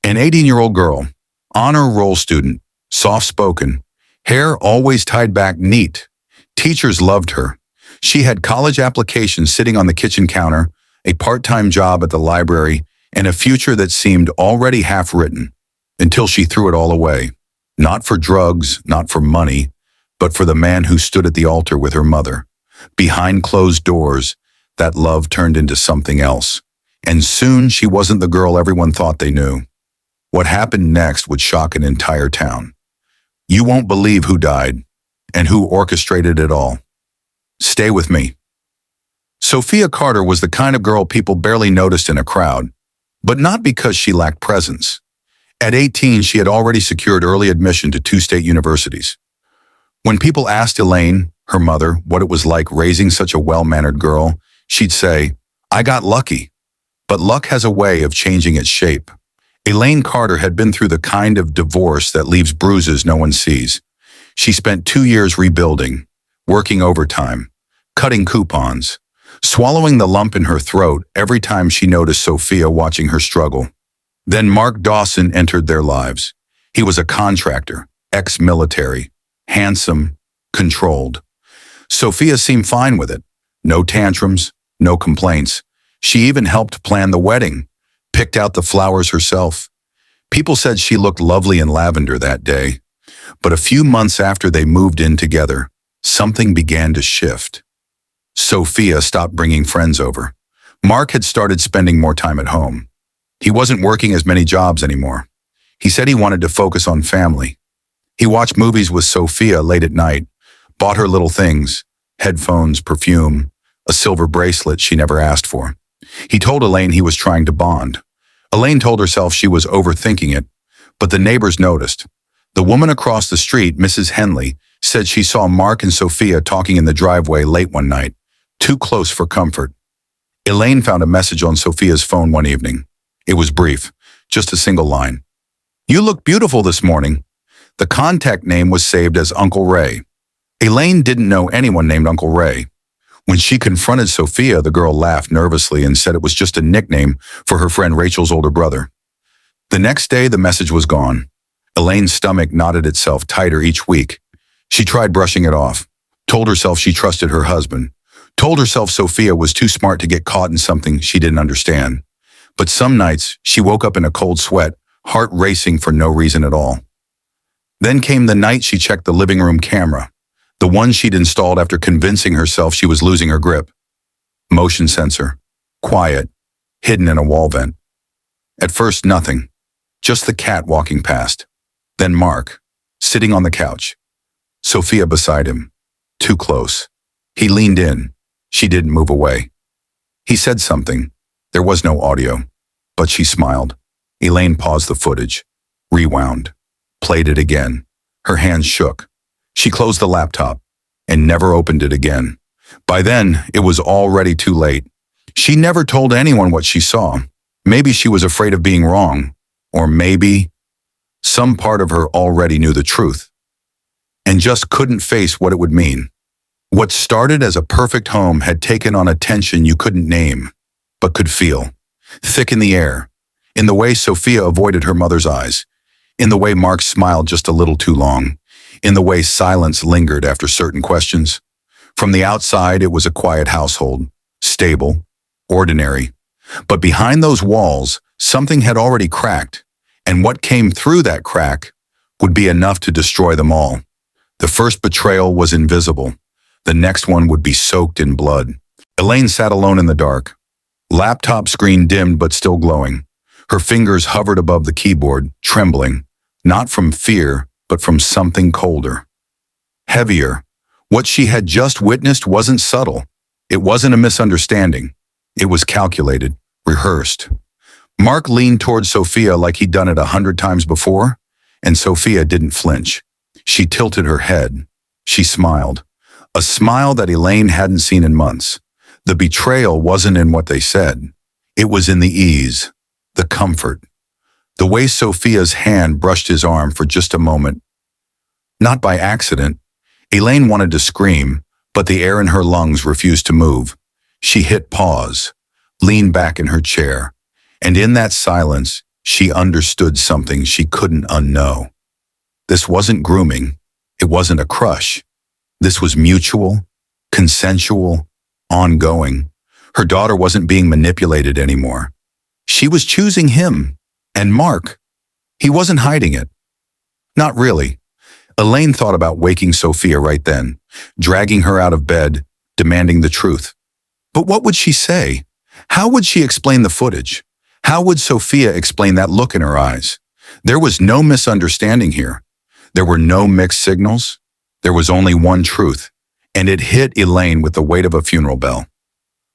An 18-year-old girl, honor roll student, soft-spoken, hair always tied back neat. Teachers loved her. She had college applications sitting on the kitchen counter, a part-time job at the library, and a future that seemed already half-written, until she threw it all away. Not for drugs, not for money, but for the man who stood at the altar with her mother. Behind closed doors, that love turned into something else. And soon she wasn't the girl everyone thought they knew. What happened next would shock an entire town. You won't believe who died and who orchestrated it all. Stay with me. Sophia Carter was the kind of girl people barely noticed in a crowd, but not because she lacked presence. At 18, she had already secured early admission to 2 state universities. When people asked Elaine, her mother, what it was like raising such a well-mannered girl, she'd say, "I got lucky." But luck has a way of changing its shape. Elaine Carter had been through the kind of divorce that leaves bruises no one sees. She spent 2 years rebuilding, working overtime, cutting coupons, swallowing the lump in her throat every time she noticed Sophia watching her struggle. Then Mark Dawson entered their lives. He was a contractor, ex-military, handsome, controlled. Sophia seemed fine with it. No tantrums, no complaints. She even helped plan the wedding, picked out the flowers herself. People said she looked lovely in lavender that day. But a few months after they moved in together, something began to shift. Sophia stopped bringing friends over. Mark had started spending more time at home. He wasn't working as many jobs anymore. He said he wanted to focus on family. He watched movies with Sophia late at night, bought her little things, headphones, perfume, a silver bracelet she never asked for. He told Elaine he was trying to bond. Elaine told herself she was overthinking it, but the neighbors noticed. The woman across the street, Mrs. Henley, said she saw Mark and Sophia talking in the driveway late one night, too close for comfort. Elaine found a message on Sophia's phone one evening. It was brief, just a single line. "You look beautiful this morning." The contact name was saved as Uncle Ray. Elaine didn't know anyone named Uncle Ray. When she confronted Sophia, the girl laughed nervously and said it was just a nickname for her friend Rachel's older brother. The next day, the message was gone. Elaine's stomach knotted itself tighter each week. She tried brushing it off, told herself she trusted her husband, told herself Sophia was too smart to get caught in something she didn't understand. But some nights, she woke up in a cold sweat, heart racing for no reason at all. Then came the night she checked the living room camera, the one she'd installed after convincing herself she was losing her grip. Motion sensor, quiet, hidden in a wall vent. At first, nothing, just the cat walking past. Then Mark, sitting on the couch. Sophia beside him, too close. He leaned in. She didn't move away. He said something. There was no audio, but she smiled. Elaine paused the footage, rewound, played it again. Her hands shook. She closed the laptop and never opened it again. By then, it was already too late. She never told anyone what she saw. Maybe she was afraid of being wrong, or maybe some part of her already knew the truth and just couldn't face what it would mean. What started as a perfect home had taken on a tension you couldn't name, but could feel. Thick in the air, in the way Sophia avoided her mother's eyes, in the way Mark smiled just a little too long, in the way silence lingered after certain questions. From the outside, it was a quiet household, stable, ordinary. But behind those walls, something had already cracked, and what came through that crack would be enough to destroy them all. The first betrayal was invisible. The next one would be soaked in blood. Elaine sat alone in the dark. Laptop screen dimmed but still glowing. Her fingers hovered above the keyboard, trembling, not from fear, but from something colder. Heavier. What she had just witnessed wasn't subtle. It wasn't a misunderstanding. It was calculated, rehearsed. Mark leaned toward Sophia like he'd done it 100 times before, and Sophia didn't flinch. She tilted her head. She smiled. A smile that Elaine hadn't seen in months. The betrayal wasn't in what they said. It was in the ease, the comfort, the way Sophia's hand brushed his arm for just a moment. Not by accident. Elaine wanted to scream, but the air in her lungs refused to move. She hit pause, leaned back in her chair, and in that silence, she understood something she couldn't unknow. This wasn't grooming. It wasn't a crush. This was mutual, consensual, ongoing. Her daughter wasn't being manipulated anymore. She was choosing him. And Mark, he wasn't hiding it. Not really. Elaine thought about waking Sophia right then, dragging her out of bed, demanding the truth. But what would she say? How would she explain the footage? How would Sophia explain that look in her eyes? There was no misunderstanding here. There were no mixed signals. There was only one truth, and it hit Elaine with the weight of a funeral bell.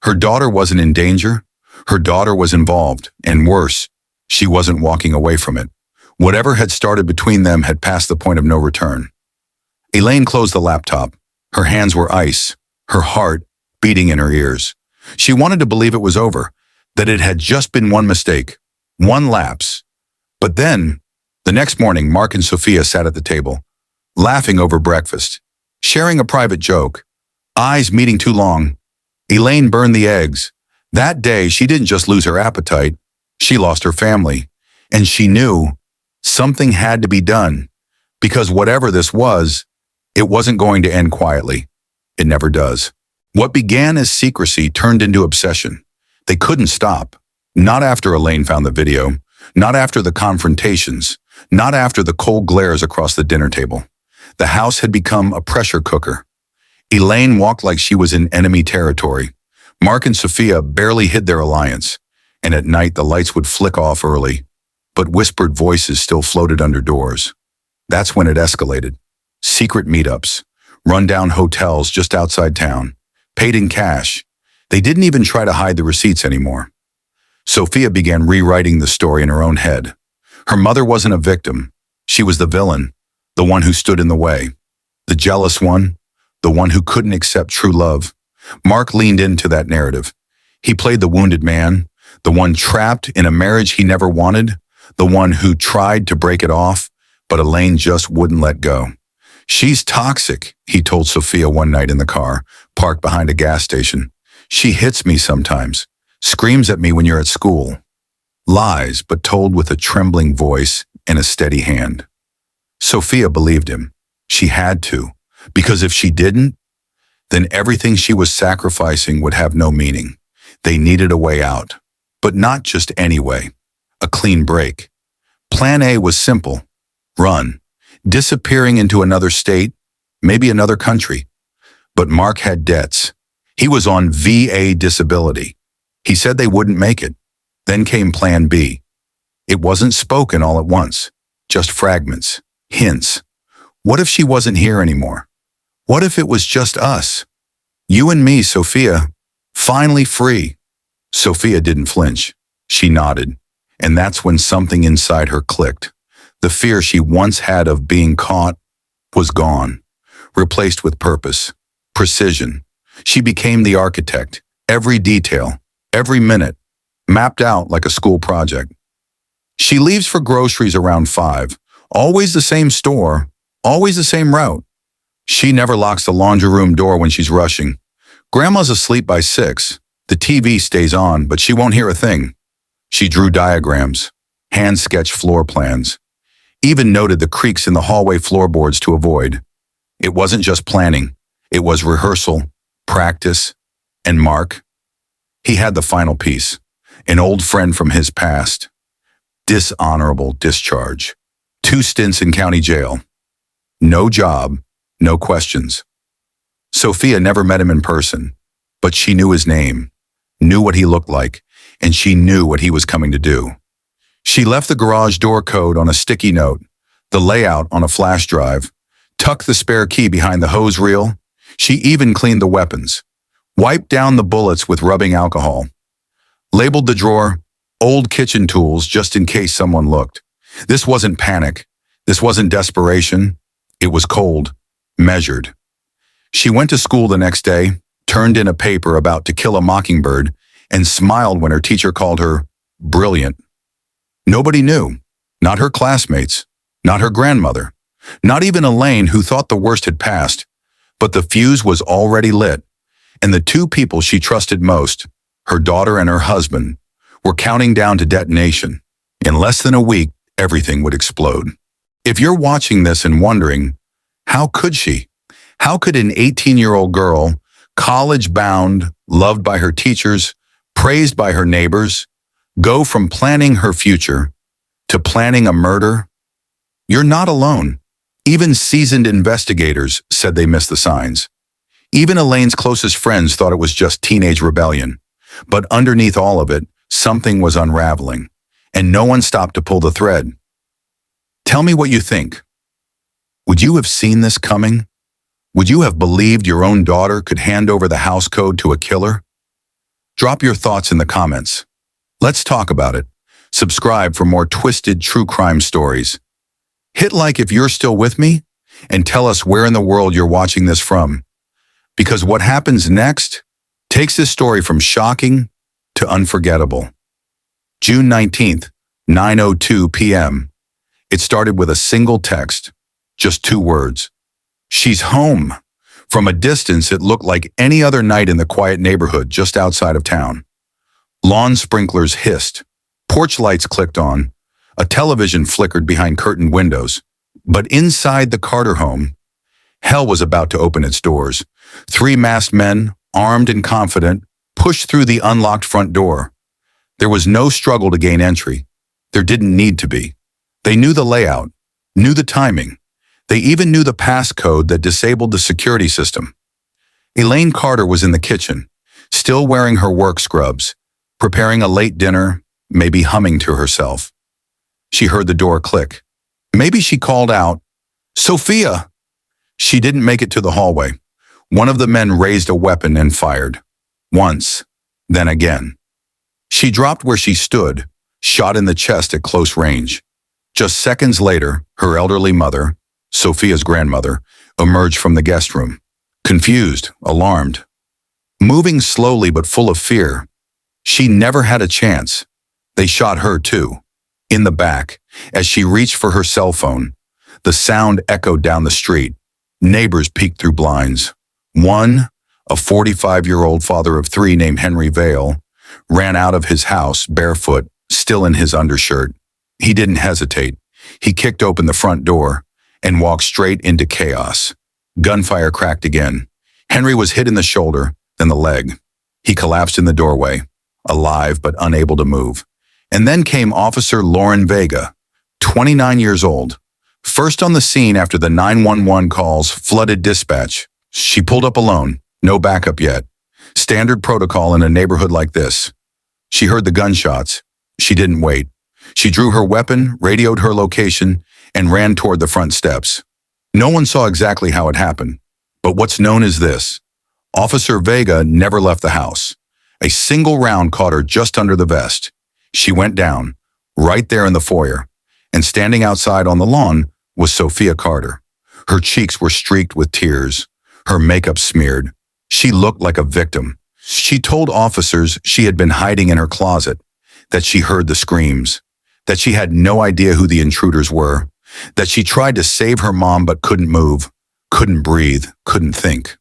Her daughter wasn't in danger. Her daughter was involved, and worse, she wasn't walking away from it. Whatever had started between them had passed the point of no return. Elaine closed the laptop. Her hands were ice, her heart beating in her ears. She wanted to believe it was over, that it had just been one mistake, one lapse. But then, the next morning, Mark and Sophia sat at the table, laughing over breakfast, sharing a private joke, eyes meeting too long. Elaine burned the eggs. That day, she didn't just lose her appetite, she lost her family. And she knew something had to be done, because whatever this was, it wasn't going to end quietly. It never does. What began as secrecy turned into obsession. They couldn't stop. Not after Elaine found the video, not after the confrontations, not after the cold glares across the dinner table. The house had become a pressure cooker. Elaine walked like she was in enemy territory. Mark and Sophia barely hid their alliance, and at night the lights would flick off early, but whispered voices still floated under doors. That's when it escalated. Secret meetups, rundown hotels just outside town, paid in cash. They didn't even try to hide the receipts anymore. Sophia began rewriting the story in her own head. Her mother wasn't a victim. She was the villain, the one who stood in the way, the jealous one, the one who couldn't accept true love. Mark leaned into that narrative. He played the wounded man, the one trapped in a marriage he never wanted, the one who tried to break it off, but Elaine just wouldn't let go. She's toxic, he told Sophia one night in the car, parked behind a gas station. She hits me sometimes, screams at me when you're at school. Lies, but told with a trembling voice and a steady hand. Sophia believed him. She had to, because if she didn't, then everything she was sacrificing would have no meaning. They needed a way out, but not just any way, a clean break. Plan A was simple: run, disappearing into another state, maybe another country. But Mark had debts. He was on VA disability. He said they wouldn't make it. Then came Plan B. It wasn't spoken all at once, just fragments, hints. What if she wasn't here anymore? What if it was just us? You and me, Sophia, finally free. Sophia didn't flinch. She nodded. And that's when something inside her clicked. The fear she once had of being caught was gone, replaced with purpose, precision. She became the architect, every detail, every minute, mapped out like a school project. She leaves for groceries around 5, always the same store, always the same route. She never locks the laundry room door when she's rushing. Grandma's asleep by 6. The TV stays on, but she won't hear a thing. She drew diagrams, hand-sketched floor plans, even noted the creaks in the hallway floorboards to avoid. It wasn't just planning. It was rehearsal, practice, and Mark. He had the final piece, an old friend from his past. Dishonorable discharge. 2 stints in county jail. No job, no questions. Sophia never met him in person, but she knew his name, knew what he looked like, and she knew what he was coming to do. She left the garage door code on a sticky note, the layout on a flash drive, tucked the spare key behind the hose reel. She even cleaned the weapons, wiped down the bullets with rubbing alcohol, labeled the drawer, old kitchen tools just in case someone looked. This wasn't panic. This wasn't desperation. It was cold, measured. She went to school the next day, turned in a paper about To Kill a Mockingbird, and smiled when her teacher called her brilliant. Nobody knew, not her classmates, not her grandmother, not even Elaine, who thought the worst had passed, but the fuse was already lit, and the 2 people she trusted most, her daughter and her husband, were counting down to detonation. In less than a week, everything would explode. If you're watching this and wondering, how could she? How could an 18-year-old girl, college-bound, loved by her teachers, praised by her neighbors, go from planning her future to planning a murder? You're not alone. Even seasoned investigators said they missed the signs. Even Elaine's closest friends thought it was just teenage rebellion. But underneath all of it, something was unraveling, and no one stopped to pull the thread. Tell me what you think. Would you have seen this coming? Would you have believed your own daughter could hand over the house code to a killer? Drop your thoughts in the comments. Let's talk about it. Subscribe for more twisted true crime stories. Hit like if you're still with me, and tell us where in the world you're watching this from. Because what happens next takes this story from shocking to unforgettable. June 19th, 9:02 p.m. It started with a single text, just 2 words. She's home. From a distance, it looked like any other night in the quiet neighborhood just outside of town. Lawn sprinklers hissed, porch lights clicked on, a television flickered behind curtained windows. But inside the Carter home, hell was about to open its doors. 3 masked men, armed and confident, pushed through the unlocked front door. There was no struggle to gain entry. There didn't need to be. They knew the layout, knew the timing. They even knew the passcode that disabled the security system. Elaine Carter was in the kitchen, still wearing her work scrubs, preparing a late dinner, maybe humming to herself. She heard the door click. Maybe she called out, "Sophia!" She didn't make it to the hallway. One of the men raised a weapon and fired. Once, then again. She dropped where she stood, shot in the chest at close range. Just seconds later, her elderly mother, Sophia's grandmother, emerged from the guest room, confused, alarmed, moving slowly but full of fear. She never had a chance. They shot her too, in the back, as she reached for her cell phone. The sound echoed down the street. Neighbors peeked through blinds. One, a 45-year-old father of 3 named Henry Vale, ran out of his house barefoot, still in his undershirt. He didn't hesitate. He kicked open the front door and walked straight into chaos. Gunfire cracked again. Henry was hit in the shoulder, then the leg. He collapsed in the doorway, alive but unable to move. And then came Officer Lauren Vega, 29 years old. First on the scene after the 911 calls flooded dispatch. She pulled up alone, no backup yet. Standard protocol in a neighborhood like this. She heard the gunshots. She didn't wait. She drew her weapon, radioed her location, and ran toward the front steps. No one saw exactly how it happened, but what's known is this. Officer Vega never left the house. A single round caught her just under the vest. She went down, right there in the foyer, and standing outside on the lawn was Sophia Carter. Her cheeks were streaked with tears, her makeup smeared. She looked like a victim. She told officers she had been hiding in her closet, that she heard the screams, that she had no idea who the intruders were, that she tried to save her mom but couldn't move, couldn't breathe, couldn't think.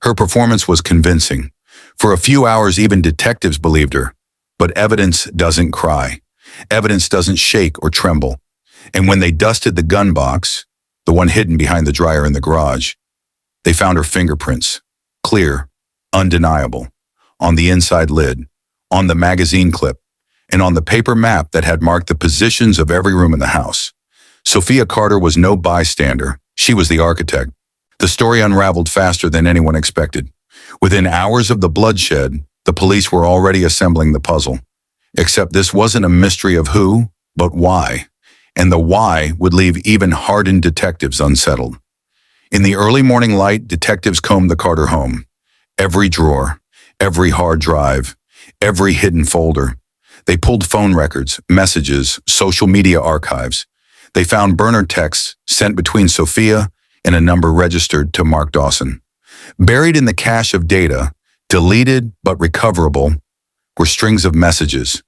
Her performance was convincing. For a few hours, even detectives believed her. But evidence doesn't cry. Evidence doesn't shake or tremble. And when they dusted the gun box, the one hidden behind the dryer in the garage, they found her fingerprints, clear, undeniable, on the inside lid, on the magazine clip, and on the paper map that had marked the positions of every room in the house. Sophia Carter was no bystander. She was the architect. The story unraveled faster than anyone expected. Within hours of the bloodshed, the police were already assembling the puzzle. Except this wasn't a mystery of who, but why. And the why would leave even hardened detectives unsettled. In the early morning light, detectives combed the Carter home. Every drawer, every hard drive, every hidden folder. They pulled phone records, messages, social media archives. They found burner texts sent between Sophia and a number registered to Mark Dawson. Buried in the cache of data, deleted but recoverable, were strings of messages.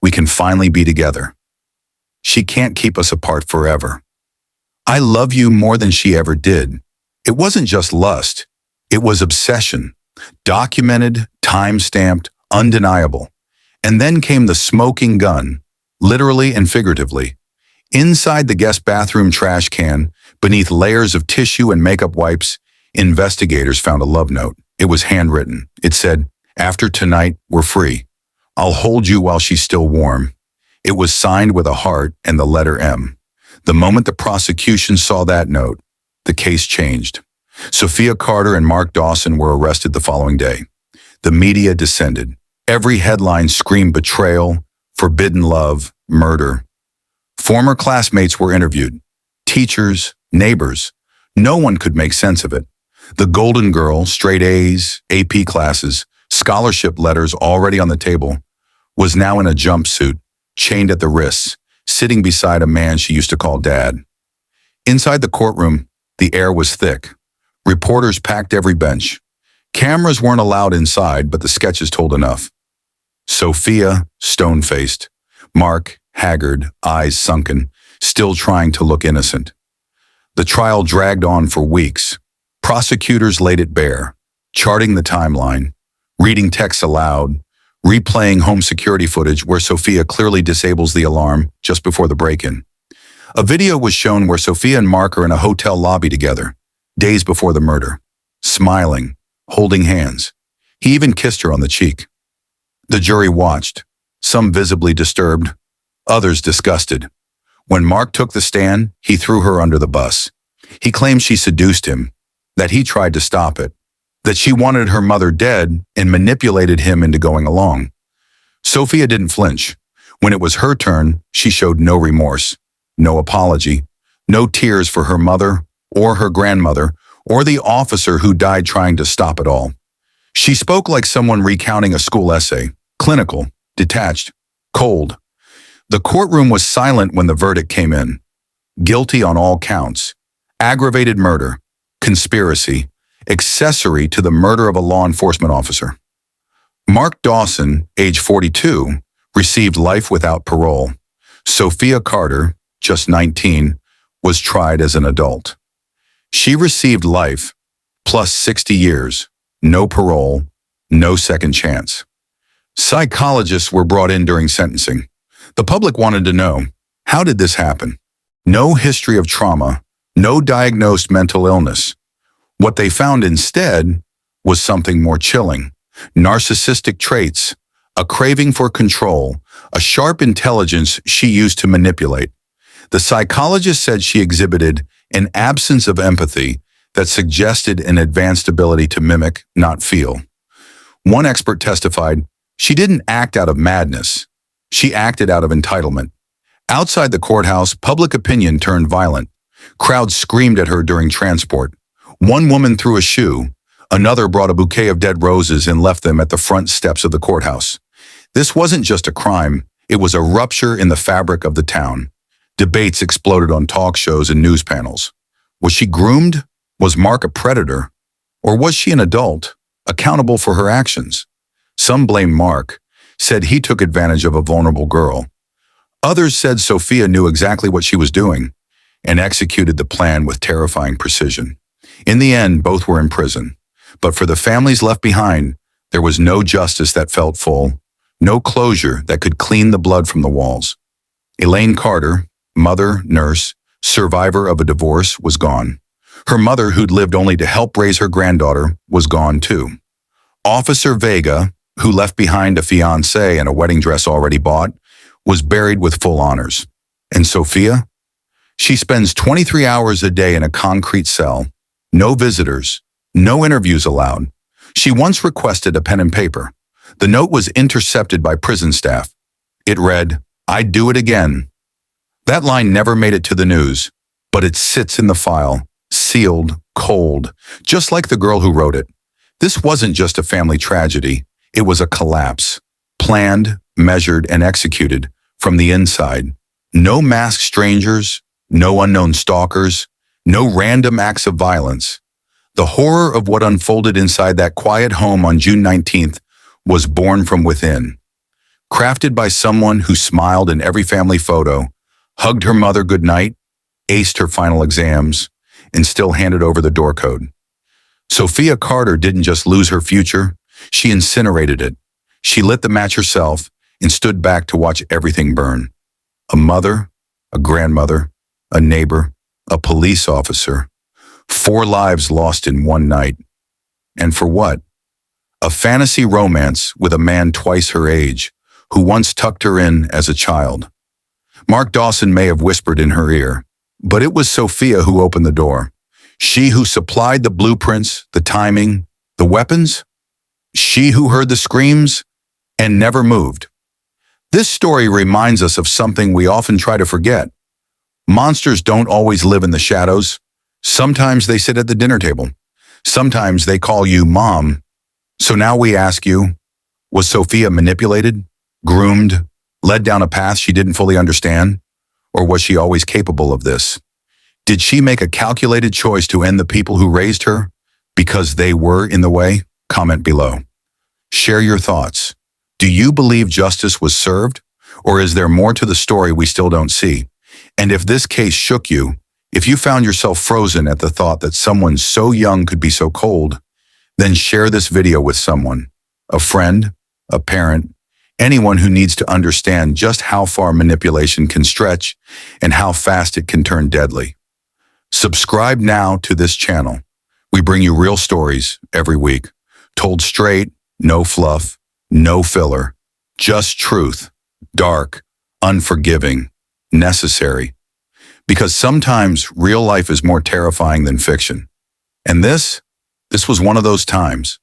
We can finally be together. She can't keep us apart forever. I love you more than she ever did. It wasn't just lust. It was obsession. Documented, time-stamped, undeniable. And then came the smoking gun, literally and figuratively. Inside the guest bathroom trash can, beneath layers of tissue and makeup wipes, investigators found a love note. It was handwritten. It said, "After tonight, we're free. I'll hold you while she's still warm." It was signed with a heart and the letter M. The moment the prosecution saw that note, the case changed. Sophia Carter and Mark Dawson were arrested the following day. The media descended. Every headline screamed betrayal, forbidden love, murder. Former classmates were interviewed. Teachers, neighbors. No one could make sense of it. The Golden Girl, straight A's, AP classes, scholarship letters already on the table, was now in a jumpsuit, chained at the wrists, sitting beside a man she used to call Dad. Inside the courtroom, the air was thick. Reporters packed every bench. Cameras weren't allowed inside, but the sketches told enough. Sophia, stone-faced. Mark, haggard, eyes sunken, still trying to look innocent. The trial dragged on for weeks. Prosecutors laid it bare, charting the timeline, reading texts aloud, replaying home security footage where Sophia clearly disables the alarm just before the break-in. A video was shown where Sophia and Mark are in a hotel lobby together, days before the murder, smiling, holding hands. He even kissed her on the cheek. The jury watched, some visibly disturbed, others disgusted. When Mark took the stand, he threw her under the bus. He claimed she seduced him, that he tried to stop it, that she wanted her mother dead and manipulated him into going along. Sophia didn't flinch. When it was her turn, she showed no remorse, no apology, no tears for her mother or her grandmother or the officer who died trying to stop it all. She spoke like someone recounting a school essay, clinical, detached, cold. The courtroom was silent when the verdict came in. Guilty on all counts. Aggravated murder, conspiracy, accessory to the murder of a law enforcement officer. Mark Dawson, age 42, received life without parole. Sophia Carter, just 19, was tried as an adult. She received life, plus 60 years, no parole, no second chance. Psychologists were brought in during sentencing. The public wanted to know, how did this happen? No history of trauma, no diagnosed mental illness. What they found instead was something more chilling. Narcissistic traits, a craving for control, a sharp intelligence she used to manipulate. The psychologist said she exhibited an absence of empathy that suggested an advanced ability to mimic, not feel. One expert testified, she didn't act out of madness. She acted out of entitlement. Outside the courthouse, public opinion turned violent. Crowds screamed at her during transport. One woman threw a shoe. Another brought a bouquet of dead roses and left them at the front steps of the courthouse. This wasn't just a crime. It was a rupture in the fabric of the town. Debates exploded on talk shows and news panels. Was she groomed? Was Mark a predator? Or was she an adult, accountable for her actions? Some blamed Mark, said he took advantage of a vulnerable girl. Others said Sophia knew exactly what she was doing and executed the plan with terrifying precision. In the end, both were in prison. But for the families left behind, there was no justice that felt full, no closure that could clean the blood from the walls. Elaine Carter, mother, nurse, survivor of a divorce, was gone. Her mother, who'd lived only to help raise her granddaughter, was gone too. Officer Vega, who left behind a fiancé and a wedding dress already bought, was buried with full honors. And Sophia? She spends 23 hours a day in a concrete cell, no visitors, no interviews allowed. She once requested a pen and paper. The note was intercepted by prison staff. It read, "I'd do it again." That line never made it to the news, but it sits in the file, sealed, cold, just like the girl who wrote it. This wasn't just a family tragedy. It was a collapse, planned, measured, and executed from the inside. No masked strangers, no unknown stalkers, no random acts of violence. The horror of what unfolded inside that quiet home on June 19th was born from within. Crafted by someone who smiled in every family photo, hugged her mother goodnight, aced her final exams, and still handed over the door code. Sophia Carter didn't just lose her future, she incinerated it. She lit the match herself and stood back to watch everything burn. A mother, a grandmother, a neighbor, a police officer. 4 lives lost in one night. And for what? A fantasy romance with a man twice her age, who once tucked her in as a child. Mark Dawson may have whispered in her ear, but it was Sophia who opened the door. She who supplied the blueprints, the timing, the weapons. She who heard the screams and never moved. This story reminds us of something we often try to forget. Monsters don't always live in the shadows. Sometimes they sit at the dinner table. Sometimes they call you mom. So now we ask you, was Sophia manipulated, groomed, led down a path she didn't fully understand? Or was she always capable of this? Did she make a calculated choice to end the people who raised her because they were in the way? Comment below. Share your thoughts. Do you believe justice was served? Or is there more to the story we still don't see? And if this case shook you, if you found yourself frozen at the thought that someone so young could be so cold, then share this video with someone, a friend, a parent, anyone who needs to understand just how far manipulation can stretch and how fast it can turn deadly. Subscribe now to this channel. We bring you real stories every week, told straight, no fluff, no filler, just truth, dark, unforgiving, necessary. Because sometimes real life is more terrifying than fiction. And this was one of those times.